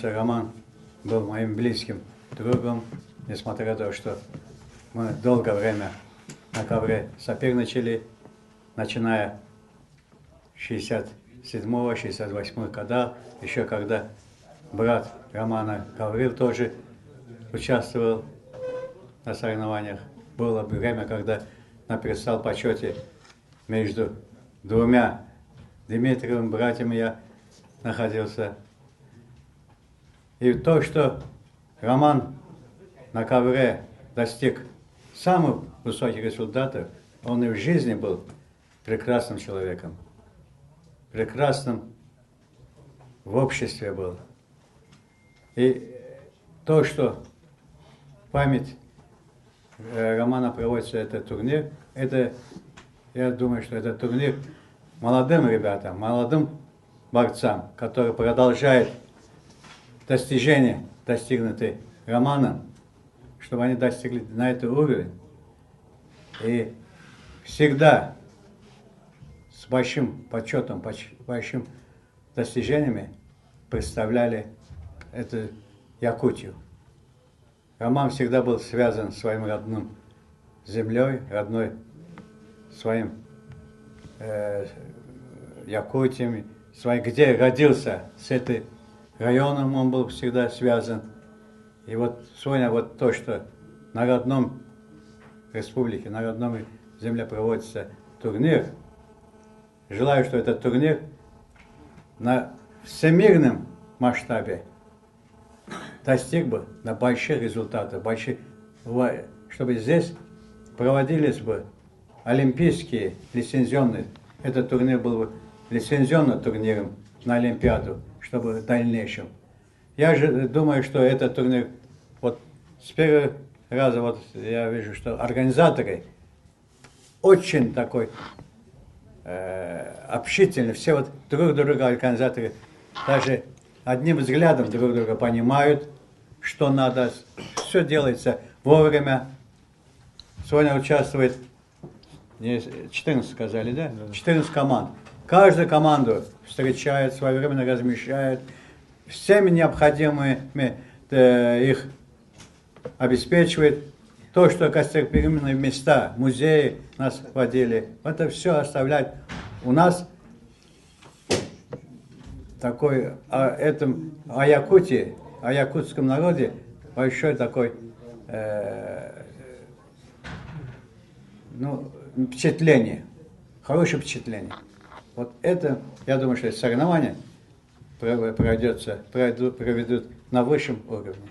Роман был моим близким другом, несмотря на то, что мы долгое время на ковре соперничали, начиная с 67-68 годах, еще когда брат Романа Гаврил тоже участвовал на соревнованиях. Было время, когда на пьедестал почете между двумя Дмитриевыми братьями я находился. И то, что Роман на ковре достиг самых высоких результатов, он и в жизни был прекрасным человеком, прекрасным в обществе был. И то, что в память Романа проводится этот турнир, это, я думаю, что это турнир молодым ребятам, молодым борцам, которые продолжают достижения, достигнутые Романом, чтобы они достигли на этот уровень. И всегда с большим почетом, большим достижениями представляли эту Якутию. Роман всегда был связан с своим родным землей, родной своим Якутией, где родился, с этой районом он был всегда связан. И вот сегодня вот то, что на родном республике, на родном земле проводится турнир, желаю, что этот турнир на всемирном масштабе достиг бы на больших результатов, чтобы здесь проводились бы олимпийские лицензионные. Этот турнир был бы лицензионным турниром на Олимпиаду, чтобы в дальнейшем. Я же думаю, что этот турнир, вот с первого раза вот я вижу, что организаторы очень такой общительный, все вот друг друга организаторы даже одним взглядом друг друга понимают, что надо, все делается вовремя. Сегодня участвует 14, сказали, да? 14 команд. Каждую команду встречает, своевременно размещает, всеми необходимыми их обеспечивает. То, что гостеприимные места, музеи нас водили, это все оставляет. У нас такой, о Якутии, о якутском народе большой такой впечатление, хорошее впечатление. Вот это, я думаю, что соревнования проведут на высшем уровне.